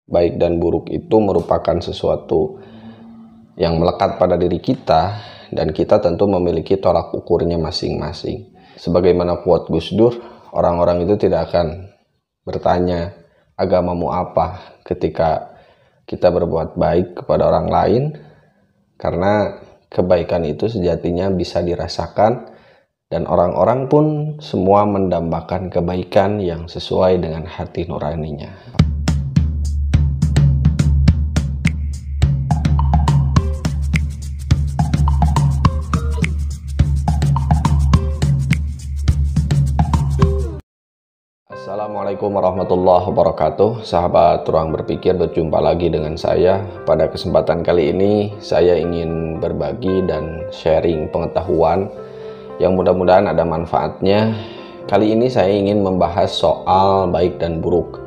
baik dan buruk itu merupakan sesuatu yang melekat pada diri kita, dan kita tentu memiliki tolak ukurnya masing-masing. Sebagaimana quote Gus Dur, orang-orang itu tidak akan bertanya agamamu apa ketika kita berbuat baik kepada orang lain, karena kebaikan itu sejatinya bisa dirasakan, dan orang-orang pun semua mendambakan kebaikan yang sesuai dengan hati nuraninya. Assalamualaikum warahmatullahi wabarakatuh. Sahabat Ruang Berpikir, berjumpa lagi dengan saya. Pada kesempatan kali ini saya ingin berbagi dan sharing pengetahuan yang mudah-mudahan ada manfaatnya. Kali ini saya ingin membahas soal baik dan buruk.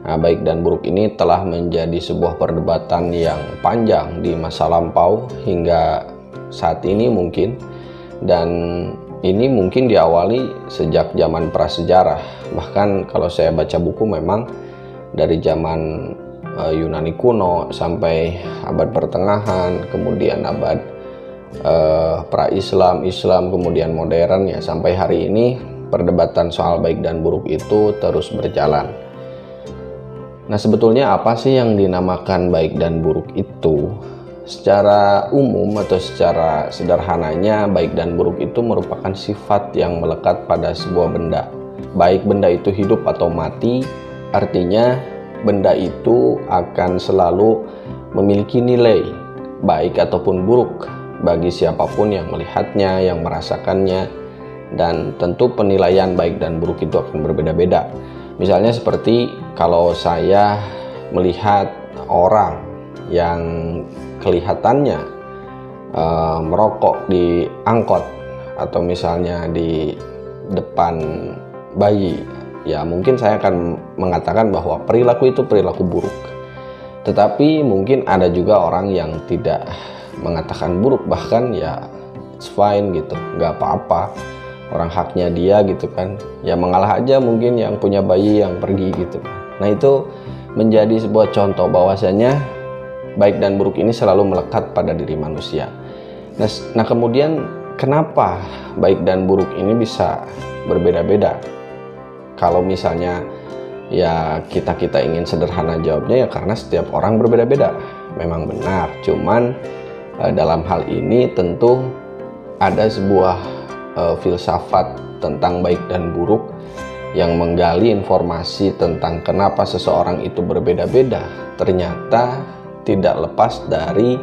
Baik dan buruk ini telah menjadi sebuah perdebatan yang panjang di masa lampau hingga saat ini mungkin, dan ini mungkin diawali sejak zaman prasejarah. Bahkan kalau saya baca buku, memang dari zaman Yunani kuno sampai abad pertengahan, kemudian abad pra-Islam, Islam, kemudian modern, ya sampai hari ini perdebatan soal baik dan buruk itu terus berjalan. Nah, sebetulnya apa sih yang dinamakan baik dan buruk itu? Secara umum atau secara sederhananya, baik dan buruk itu merupakan sifat yang melekat pada sebuah benda. Baik benda itu hidup atau mati, artinya benda itu akan selalu memiliki nilai baik ataupun buruk bagi siapapun yang melihatnya, yang merasakannya, dan tentu penilaian baik dan buruk itu akan berbeda-beda. Misalnya seperti kalau saya melihat orang yang kelihatannya merokok di angkot atau misalnya di depan bayi, ya mungkin saya akan mengatakan bahwa perilaku itu perilaku buruk. Tetapi mungkin ada juga orang yang tidak mengatakan buruk, bahkan ya it's fine gitu, nggak apa-apa, orang haknya dia gitu kan, ya mengalah aja mungkin yang punya bayi yang pergi gitu. Nah, itu menjadi sebuah contoh bahwasanya baik dan buruk ini selalu melekat pada diri manusia. Nah, kemudian kenapa baik dan buruk ini bisa berbeda-beda? Kalau misalnya ya kita ingin sederhana jawabnya, ya karena setiap orang berbeda-beda. Memang benar, cuman dalam hal ini tentu ada sebuah filsafat tentang baik dan buruk yang menggali informasi tentang kenapa seseorang itu berbeda-beda. Ternyata tidak lepas dari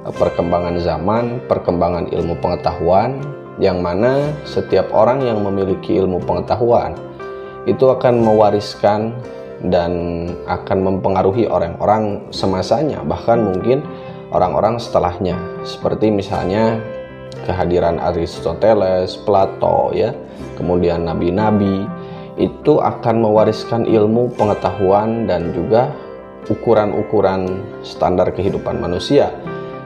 perkembangan zaman, perkembangan ilmu pengetahuan, yang mana setiap orang yang memiliki ilmu pengetahuan itu akan mewariskan dan akan mempengaruhi orang-orang semasanya, bahkan mungkin orang-orang setelahnya. Seperti misalnya kehadiran Aristoteles, Plato, ya, kemudian nabi-nabi, itu akan mewariskan ilmu pengetahuan dan juga ukuran-ukuran standar kehidupan manusia,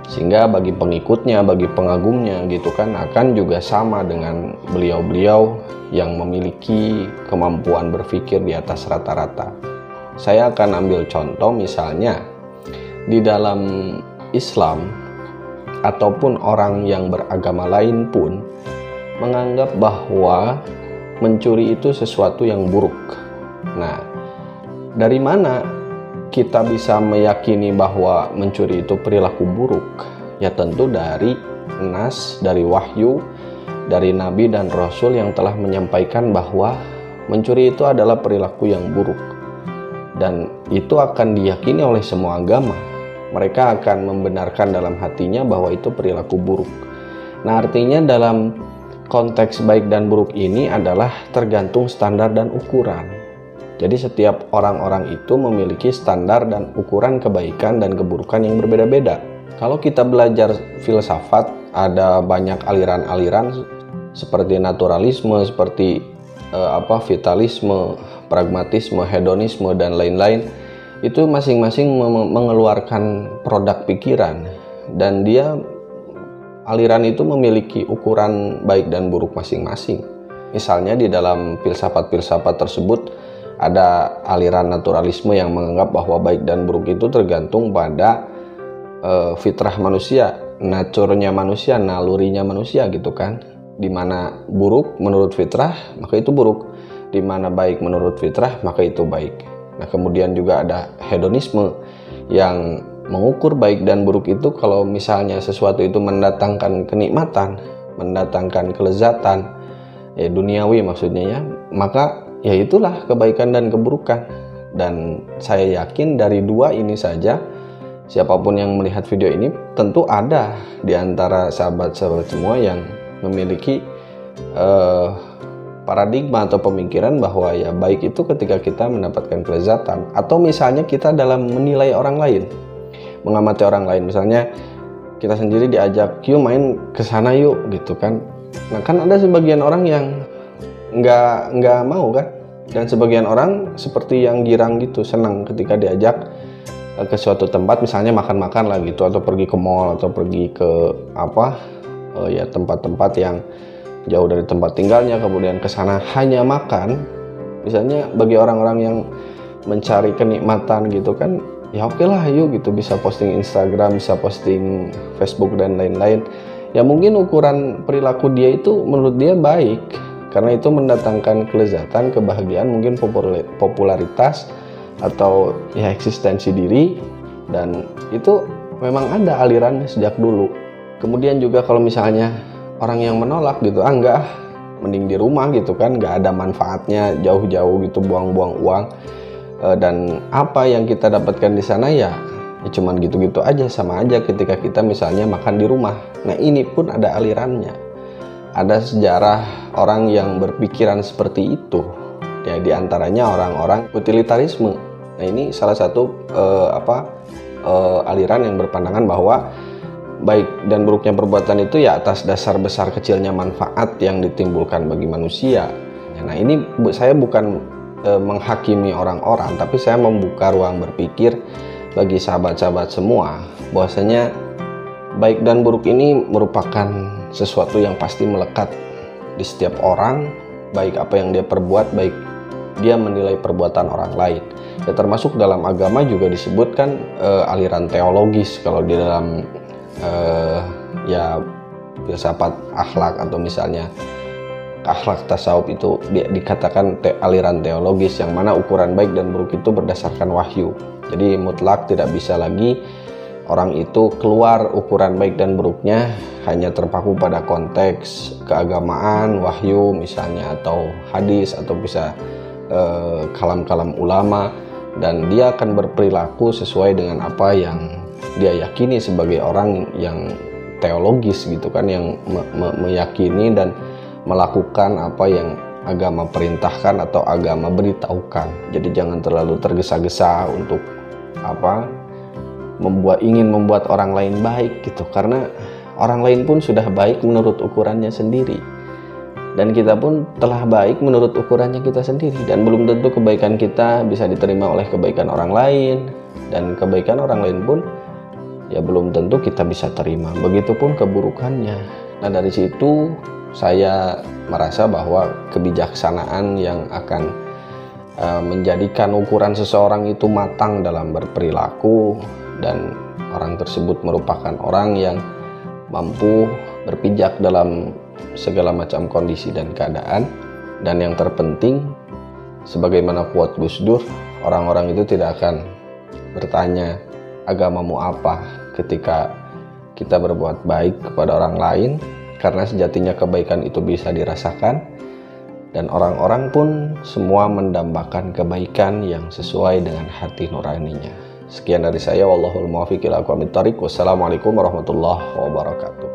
sehingga bagi pengikutnya, bagi pengagumnya gitu kan, akan juga sama dengan beliau-beliau yang memiliki kemampuan berpikir di atas rata-rata. Saya akan ambil contoh, misalnya di dalam Islam ataupun orang yang beragama lain pun menganggap bahwa mencuri itu sesuatu yang buruk. Nah, dari mana kita bisa meyakini bahwa mencuri itu perilaku buruk? Ya tentu dari nas, dari wahyu, dari nabi dan rasul yang telah menyampaikan bahwa mencuri itu adalah perilaku yang buruk, dan itu akan diyakini oleh semua agama. Mereka akan membenarkan dalam hatinya bahwa itu perilaku buruk. Nah, artinya dalam konteks baik dan buruk ini adalah tergantung standar dan ukuran. Jadi setiap orang-orang itu memiliki standar dan ukuran kebaikan dan keburukan yang berbeda-beda. Kalau kita belajar filsafat, ada banyak aliran-aliran seperti naturalisme, seperti vitalisme, pragmatisme, hedonisme, dan lain-lain. Itu masing-masing mengeluarkan produk pikiran, dan aliran itu memiliki ukuran baik dan buruk masing-masing. Misalnya di dalam filsafat-filsafat tersebut ada aliran naturalisme yang menganggap bahwa baik dan buruk itu tergantung pada fitrah manusia, naturnya manusia, nalurinya manusia gitu kan. Dimana buruk menurut fitrah maka itu buruk, dimana baik menurut fitrah maka itu baik. Nah kemudian juga ada hedonisme yang mengukur baik dan buruk itu kalau misalnya sesuatu itu mendatangkan kenikmatan, mendatangkan kelezatan ya duniawi maksudnya ya, maka ya itulah kebaikan dan keburukan. Dan saya yakin dari dua ini saja, siapapun yang melihat video ini tentu ada di antara sahabat-sahabat semua yang memiliki paradigma atau pemikiran bahwa ya baik itu ketika kita mendapatkan kelezatan, atau misalnya kita dalam menilai orang lain, mengamati orang lain. Misalnya kita sendiri diajak, yuk main ke sana yuk gitu kan. Nah kan ada sebagian orang yang nggak mau kan, dan sebagian orang seperti yang girang gitu, senang ketika diajak ke suatu tempat, misalnya makan-makan lah gitu, atau pergi ke mall, atau pergi ke ya tempat-tempat yang jauh dari tempat tinggalnya, kemudian ke sana hanya makan. Misalnya bagi orang-orang yang mencari kenikmatan gitu kan, ya oke lah yuk gitu, bisa posting Instagram, bisa posting Facebook dan lain-lain. Ya mungkin ukuran perilaku dia itu menurut dia baik karena itu mendatangkan kelezatan, kebahagiaan, mungkin popularitas atau ya eksistensi diri, dan itu memang ada alirannya sejak dulu. Kemudian juga kalau misalnya orang yang menolak gitu, enggak, mending di rumah gitu kan, nggak ada manfaatnya, jauh-jauh gitu, buang-buang uang. Dan apa yang kita dapatkan di sana ya cuman gitu-gitu aja, sama aja ketika kita misalnya makan di rumah. Nah ini pun ada alirannya, ada sejarah orang yang berpikiran seperti itu ya, diantaranya orang-orang utilitarisme. Nah ini salah satu aliran yang berpandangan bahwa baik dan buruknya perbuatan itu ya atas dasar besar kecilnya manfaat yang ditimbulkan bagi manusia. Nah ini saya bukan menghakimi orang-orang, tapi saya membuka ruang berpikir bagi sahabat-sahabat semua bahwasanya baik dan buruk ini merupakan sesuatu yang pasti melekat di setiap orang, baik apa yang dia perbuat, baik dia menilai perbuatan orang lain. Ya termasuk dalam agama juga disebutkan aliran teologis, kalau di dalam ya filsafat akhlak atau misalnya akhlak tasawuf itu dikatakan aliran teologis, yang mana ukuran baik dan buruk itu berdasarkan wahyu. Jadi mutlak tidak bisa lagi orang itu keluar ukuran baik dan buruknya hanya terpaku pada konteks keagamaan, wahyu misalnya, atau hadis, atau bisa kalam-kalam ulama, dan dia akan berperilaku sesuai dengan apa yang dia yakini sebagai orang yang teologis gitu kan, yang meyakini dan melakukan apa yang agama perintahkan atau agama beritahukan. Jadi jangan terlalu tergesa-gesa untuk ingin membuat orang lain baik gitu, karena orang lain pun sudah baik menurut ukurannya sendiri, dan kita pun telah baik menurut ukurannya kita sendiri, dan belum tentu kebaikan kita bisa diterima oleh kebaikan orang lain, dan kebaikan orang lain pun ya belum tentu kita bisa terima, begitupun keburukannya. Nah dari situ saya merasa bahwa kebijaksanaan yang akan menjadikan ukuran seseorang itu matang dalam berperilaku, dan orang tersebut merupakan orang yang mampu berpijak dalam segala macam kondisi dan keadaan. Dan yang terpenting, sebagaimana quote Gus Dur, orang-orang itu tidak akan bertanya agamamu apa ketika kita berbuat baik kepada orang lain, karena sejatinya kebaikan itu bisa dirasakan, dan orang-orang pun semua mendambakan kebaikan yang sesuai dengan hati nuraninya. Sekian dari saya, wallahul muwaffiq ila aqwamit thoriq. Wassalamualaikum warahmatullahi wabarakatuh.